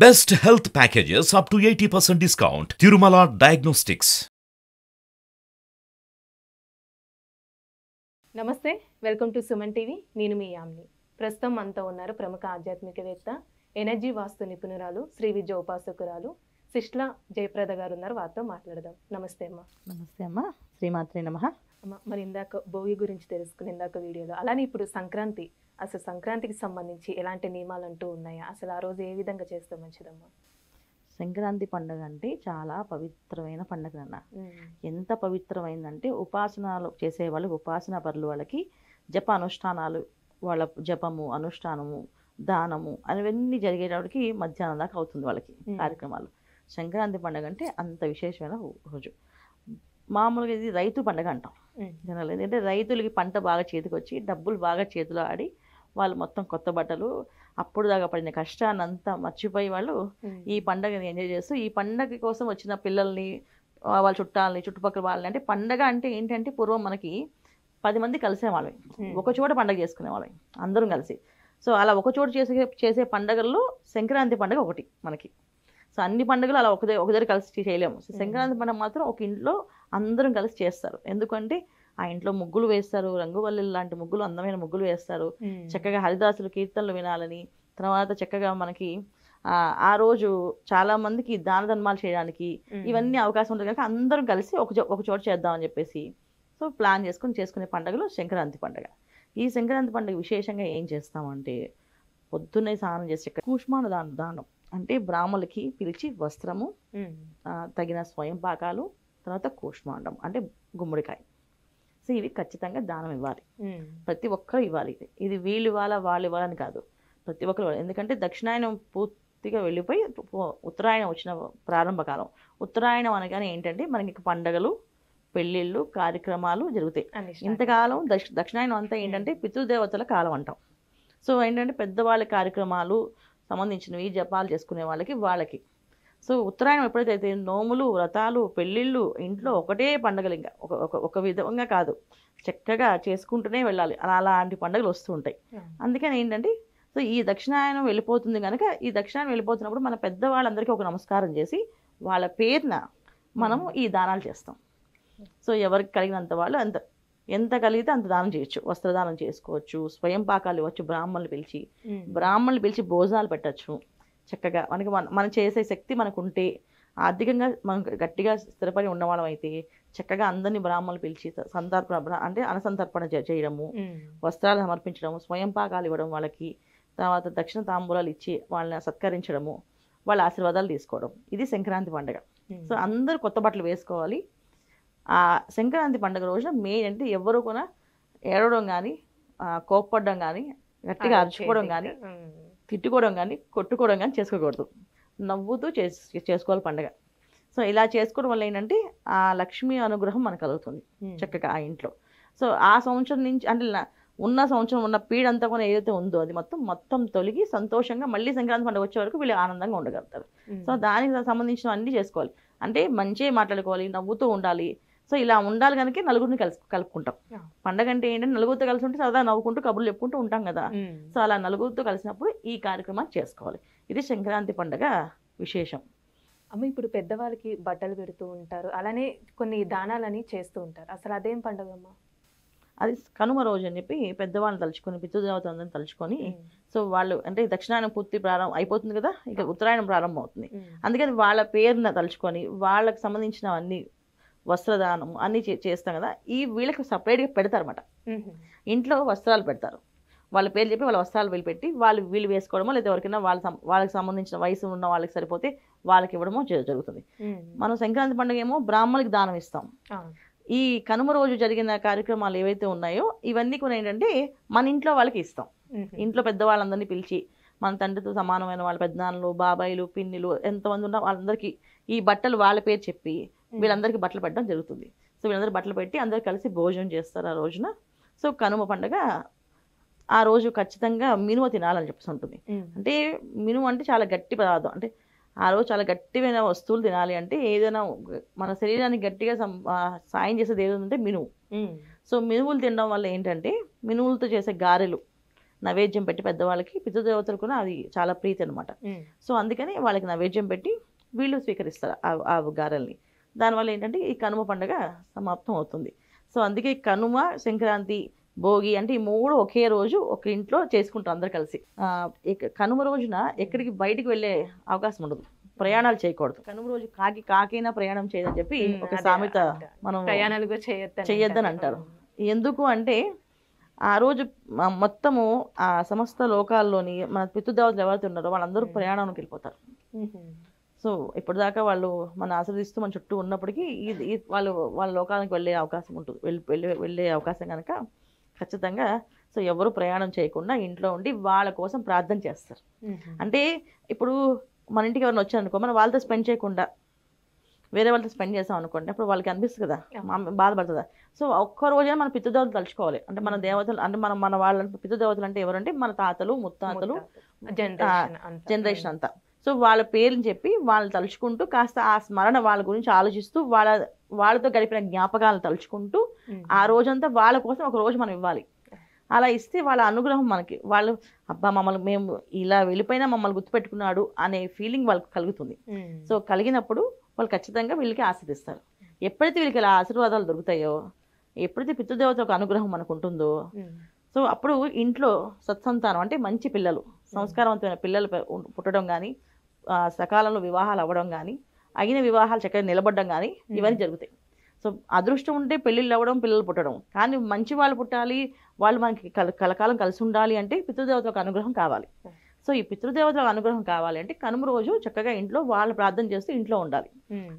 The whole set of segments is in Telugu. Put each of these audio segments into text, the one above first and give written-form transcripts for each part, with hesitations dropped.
Best health packages up to 80% discount. Tirumala Diagnostics. నమస్తే, వెల్కమ్ టు సుమన్ టీవీ. నేను మీ యామ్ని. ప్రస్తుతం మనతో ఉన్నారు ప్రముఖ ఆధ్యాత్మికవేత్త, ఎనర్జీ వాస్తు నిపుణురాలు, శ్రీ విద్య ఉపాసకురాలు శిష్ల జయప్రద గారు ఉన్నారు. వారితో మాట్లాడదాం. నమస్తే అమ్మ. నమస్తే అమ్మ. శ్రీమాత్రే నమః. అమ్మ, మరి ఇందాక భోగి గురించి తెలుసుకుని ఇందాక వీడియోలో, అలానే ఇప్పుడు సంక్రాంతి, అసలు సంక్రాంతికి సంబంధించి ఎలాంటి నియమాలు అంటూ ఉన్నాయా? అసలు ఆ రోజు ఏ విధంగా చేస్తే మంచిదమ్మా? సంక్రాంతి పండుగ అంటే చాలా పవిత్రమైన పండుగ అన్న. ఎంత పవిత్రమైందంటే ఉపాసనలు చేసే వాళ్ళకి, ఉపాసన పరులు వాళ్ళకి జప అనుష్ఠానాలు, వాళ్ళ జపము, అనుష్ఠానము, దానము అవన్నీ జరిగేటప్పటికి మధ్యాహ్నం దాకా అవుతుంది వాళ్ళకి కార్యక్రమాలు. సంక్రాంతి పండుగ అంటే అంత విశేషమైన రోజు. మామూలుగా ఇది రైతు పండుగ అంటాం జనాలు. ఎందుకంటే రైతులకి పంట బాగా చేతికి వచ్చి డబ్బులు బాగా చేతిలో ఆడి వాళ్ళు మొత్తం కొత్త బట్టలు, అప్పుడు దాకా పడిన కష్టాన్ని అంతా మర్చిపోయి వాళ్ళు ఈ పండగని ఎంజాయ్ చేస్తూ, ఈ పండగ కోసం వచ్చిన పిల్లల్ని, వాళ్ళ చుట్టాలని, చుట్టుపక్కల వాళ్ళని, అంటే పండగ అంటే ఏంటంటే పూర్వం మనకి 10 మంది కలిసేవాళ్ళం, ఒక చోట పండగ చేసుకునేవాళ్ళం అందరం కలిసి. సో అలా ఒక చోట చేసే పండగల్లో సంక్రాంతి పండుగ ఒకటి మనకి. సో అన్ని పండుగలు అలా ఒక దగ్గర కలిసి చేయలేము. సంక్రాంతి పండుగ మాత్రం ఒక ఇంట్లో అందరం కలిసి చేస్తారు. ఎందుకంటే ఆ ఇంట్లో ముగ్గులు వేస్తారు, రంగువల్లి లాంటి ముగ్గులు, అందమైన ముగ్గులు వేస్తారు. చక్కగా హరిదాసులు కీర్తనలు వినాలని, తర్వాత చక్కగా మనకి ఆ రోజు చాలా మందికి దాన ధర్మాలు చేయడానికి ఇవన్నీ అవకాశం ఉంటుంది కనుక అందరం కలిసి ఒక చోట చేద్దామని చెప్పేసి సో ప్లాన్ చేసుకునే పండుగలు సంక్రాంతి పండుగ. ఈ సంక్రాంతి పండుగ విశేషంగా ఏం చేస్తామంటే పొద్దున్నే స్నానం చేసి కూష్మాండ దానం అంటే బ్రాహ్మణులకి పిలిచి వస్త్రము, తగిన స్వయం పాకాలు, తర్వాత కూష్మాండం అంటే గుమ్మడికాయ. సో ఇవి ఖచ్చితంగా దానం ఇవ్వాలి, ప్రతి ఒక్కరు ఇవ్వాలి. ఇది వీళ్ళు ఇవ్వాలా వాళ్ళు ఇవ్వాలని కాదు, ప్రతి ఒక్కరు ఇవ్వాలి. ఎందుకంటే దక్షిణాయనం పూర్తిగా వెళ్ళిపోయి ఉత్తరాయణం వచ్చిన ప్రారంభ కాలం. ఉత్తరాయణం అనగానే ఏంటంటే మనకి పండగలు, పెళ్ళిళ్ళు, కార్యక్రమాలు జరుగుతాయి. ఇంతకాలం దక్షిణాయనం అంతా ఏంటంటే పితృదేవతల కాలం అంటాం. సో ఏంటంటే పెద్దవాళ్ళ కార్యక్రమాలు సంబంధించినవి, జపాలు చేసుకునే వాళ్ళకి. సో ఉత్తరాయణం ఎప్పుడైతే నోములు, వ్రతాలు, పెళ్ళిళ్ళు, ఇంట్లో ఒకటే పండుగలు, ఇంకా ఒక విధంగా కాదు, చక్కగా చేసుకుంటూనే వెళ్ళాలి. అలాంటి పండుగలు వస్తూ ఉంటాయి. అందుకని ఏంటంటే సో ఈ దక్షిణాయనం వెళ్ళిపోతుంది కనుక ఈ దక్షిణాయనం వెళ్ళిపోతున్నప్పుడు మన పెద్దవాళ్ళందరికీ ఒక నమస్కారం చేసి వాళ్ళ పేరున మనము ఈ దానాలు చేస్తాం. సో ఎవరికి కలిగినంత వాళ్ళు ఎంత కలిగితే అంత దానం చేయొచ్చు. వస్త్రదానం చేసుకోవచ్చు, స్వయం పాకాలు ఇవ్వచ్చు, బ్రాహ్మణులు పిలిచి భోజనాలు పెట్టచ్చు. చక్కగా మనం చేసే శక్తి మనకు ఉంటే, ఆర్థికంగా మనం గట్టిగా స్థిరపడి ఉన్నవాళ్ళం అయితే చక్కగా అందరినీ బ్రాహ్మణులు పిలిచి సంతర్పణ అంటే అనసంతర్పణ చేయడము, వస్త్రాలు సమర్పించడము, స్వయం పాకాలు ఇవ్వడం వాళ్ళకి, తర్వాత దక్షిణ తాంబూలాలు ఇచ్చి వాళ్ళని సత్కరించడము, వాళ్ళ ఆశీర్వాదాలు తీసుకోవడం. ఇది సంక్రాంతి పండుగ. సో అందరూ కొత్త బట్టలు వేసుకోవాలి. ఆ సంక్రాంతి పండుగ రోజున మెయిన్ అంటే ఎవరు కూడా ఏడవడం కానీ, కోప్పడడం కానీ, గట్టిగా అరుచుకోవడం కానీ, తిట్టుకోవడం కానీ, కొట్టుకోవడం కానీ చేసుకోకూడదు. నవ్వుతూ చేసుకోవాలి పండుగ. సో ఇలా చేసుకోవడం వల్ల ఏంటంటే ఆ లక్ష్మీ అనుగ్రహం మనకు కలుగుతుంది చక్కగా ఆ ఇంట్లో. సో ఆ సంవత్సరం నుంచి అంటే ఉన్న సంవత్సరం ఉన్న పీడంతా కూడా ఏదైతే ఉందో అది మొత్తం తొలగి సంతోషంగా మళ్ళీ సంక్రాంతి పండుగ వచ్చే వరకు వీళ్ళు ఆనందంగా ఉండగలుగుతారు. సో దానికి సంబంధించిన అన్నీ చేసుకోవాలి. అంటే మంచిగా మాట్లాడుకోవాలి, నవ్వుతూ ఉండాలి. సో ఇలా ఉండాలి కనుక నలుగురిని కలుపుకుంటాం. పండగ అంటే ఏంటంటే నలుగురితో కలిసి ఉంటే సరదా నవ్వుకుంటూ కబుర్లు చెప్పుకుంటూ ఉంటాం కదా. సో అలా నలుగురితో కలిసినప్పుడు ఈ కార్యక్రమాన్ని చేసుకోవాలి. ఇది సంక్రాంతి పండుగ విశేషం. అమ్మ, ఇప్పుడు పెద్దవాళ్ళకి బట్టలు పెడుతూ ఉంటారు, అలానే కొన్ని దానాలని చేస్తూ ఉంటారు. అసలు అదేం పండుగ అమ్మా? అది కనుమ రోజు అని చెప్పి పెద్దవాళ్ళని తలుచుకొని, పితృదేవతలందరిని తలుచుకొని, సో వాళ్ళు అంటే దక్షిణాయనం పూర్తి ప్రారంభం అయిపోతుంది కదా, ఇక ఉత్తరాయణం ప్రారంభం అవుతుంది. అందుకని వాళ్ళ పేరున తలుచుకొని వాళ్ళకి సంబంధించిన అన్ని వస్త్రదానం అన్నీ చేస్తాం కదా. ఈ వీళ్ళకి సపరేట్గా పెడతారన్నమాట. ఇంట్లో వస్త్రాలు పెడతారు, వాళ్ళ పేరు చెప్పి వాళ్ళ వస్త్రాలు వీళ్ళు పెట్టి వీళ్ళు వేసుకోవడమో, లేదా ఎవరికైనా వాళ్ళకి సంబంధించిన వయసు ఉన్న వాళ్ళకి సరిపోతే వాళ్ళకి ఇవ్వడమో జరుగుతుంది. మనం సంక్రాంతి పండుగ ఏమో బ్రాహ్మణులకి దానం ఇస్తాం. ఈ కనుమ రోజు జరిగిన కార్యక్రమాలు ఏవైతే ఉన్నాయో ఇవన్నీ కూడా ఏంటంటే మన ఇంట్లో వాళ్ళకి ఇస్తాం. ఇంట్లో పెద్దవాళ్ళందరినీ పిలిచి, మన తండ్రితో సమానమైన వాళ్ళ పెద్దనాన్నలు, బాబాయిలు, పిన్నిలు ఎంతమంది ఉన్నా వాళ్ళందరికీ ఈ బట్టలు వాళ్ళ పేరు చెప్పి వీళ్ళందరికీ బట్టలు పెట్టడం జరుగుతుంది. సో వీళ్ళందరూ బట్టలు పెట్టి అందరు కలిసి భోజనం చేస్తారు ఆ రోజున. సో కనుమ పండుగ ఆ రోజు ఖచ్చితంగా మినుమ తినాలని చెప్పేసి ఉంటుంది. అంటే మినుము అంటే చాలా గట్టి పదార్థం. అంటే ఆ రోజు చాలా గట్టిమైన వస్తువులు తినాలి. అంటే ఏదైనా మన శరీరానికి గట్టిగా సాయం చేసేది ఏదంటే మినుము. సో మినుములు తినడం వల్ల ఏంటంటే మినుములతో చేసే గారెలు, నైవేద్యం పెట్టి పెద్దవాళ్ళకి పితృదేవతలకు కూడా అది చాలా ప్రీతి అనమాట. సో అందుకని వాళ్ళకి నైవేద్యం పెట్టి వీళ్ళు స్వీకరిస్తారు ఆ గారెల్ని. దానివల్ల ఏంటంటే ఈ కనుమ పండుగ సమాప్తం అవుతుంది. సో అందుకే కనుమ, సంక్రాంతి, భోగి అంటే ఈ 3 ఒకే రోజు ఒక ఇంట్లో చేసుకుంటాం అందరు కలిసి. కనుమ రోజున ఎక్కడికి బయటికి వెళ్ళే అవకాశం ఉండదు, ప్రయాణాలు చేయకూడదు. కనుమ రోజు కాకైనా ప్రయాణం చేయదని చెప్పి ఒక సామెత మనం చేయొద్దని అంటారు. ఎందుకు అంటే ఆ రోజు మొత్తము ఆ సమస్త లోకాల్లోని మన పితృదేవతలు ఎవరైతే ఉన్నారో వాళ్ళందరూ ప్రయాణానికి వెళ్ళిపోతారు. సో ఇప్పటిదాకా వాళ్ళు మన ఆశీర్దిస్తూ మన చుట్టూ ఉన్నప్పటికీ వాళ్ళ లోకానికి వెళ్ళే అవకాశం ఉంటుంది. వెళ్ళే అవకాశం కనుక ఖచ్చితంగా సో ఎవరు ప్రయాణం చేయకుండా ఇంట్లో ఉండి వాళ్ళ కోసం ప్రార్థన చేస్తారు. అంటే ఇప్పుడు మన ఇంటికి ఎవరైనా వచ్చారనుకో, మనం వాళ్ళతో స్పెండ్ చేయకుండా వేరే వాళ్ళతో స్పెండ్ చేసాం అనుకోండి, అప్పుడు వాళ్ళకి అనిపిస్తుంది కదా, బాధపడుతుందా. సో ఒక్క రోజైనా మన పితృదేవతలు తలుచుకోవాలి. అంటే మన దేవతలు అంటే మన వాళ్ళ పితృదేవతలు అంటే ఎవరంటే మన తాతలు, ముత్తాతలు, జనరేషన్ అంతా. సో వాళ్ళ పేర్లు చెప్పి వాళ్ళని తలుచుకుంటూ కాస్త ఆ స్మరణ వాళ్ళ గురించి ఆలోచిస్తూ వాళ్ళతో గడిపిన జ్ఞాపకాలను తలుచుకుంటూ ఆ రోజంతా వాళ్ళ కోసం ఒక రోజు మనం ఇవ్వాలి. అలా ఇస్తే వాళ్ళ అనుగ్రహం మనకి, వాళ్ళు అబ్బా మమ్మల్ని మేము ఇలా వెళ్ళిపోయినా మమ్మల్ని గుర్తుపెట్టుకున్నాడు అనే ఫీలింగ్ వాళ్ళకి కలుగుతుంది. సో కలిగినప్పుడు వాళ్ళు ఖచ్చితంగా వీళ్ళకి ఆశీర్దిస్తారు. ఎప్పుడైతే వీళ్ళకి ఇలా ఆశీర్వాదాలు దొరుకుతాయో, ఎప్పుడైతే పితృదేవత ఒక అనుగ్రహం మనకు ఉంటుందో, సో అప్పుడు ఇంట్లో సత్సంతానం అంటే మంచి పిల్లలు, సంస్కారవంతమైన పిల్లలు పుట్టడం కానీ, సకాలంలో వివాహాలు అవ్వడం కానీ, అయిన వివాహాలు చక్కగా నిలబడడం కానీ ఇవన్నీ జరుగుతాయి. సో అదృష్టం ఉంటే పెళ్ళిళ్ళు అవ్వడం, పిల్లలు పుట్టడం. కానీ మంచి వాళ్ళు పుట్టాలి, వాళ్ళు మనకి కలకాలం కలిసి ఉండాలి అంటే పితృదేవతలకు అనుగ్రహం కావాలి. సో ఈ పితృదేవతలకు అనుగ్రహం కావాలి అంటే కనుమ రోజు చక్కగా ఇంట్లో వాళ్ళు ప్రార్థన చేస్తూ ఇంట్లో ఉండాలి.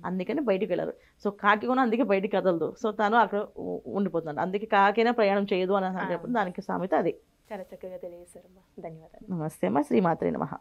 అందుకని బయటికి వెళ్ళరు. సో కాకి కూడా అందుకే బయటికి కదలదు. సో తను అక్కడ ఉండిపోతుంది. అందుకే కాకైనా ప్రయాణం చేయదు అని చెప్పి దానికి సామెత అది. చాలా చక్కగా తెలియజేశారమ్మా, ధన్యవాదాలు. నమస్తే అమ్మా, శ్రీమాత్రే నమః.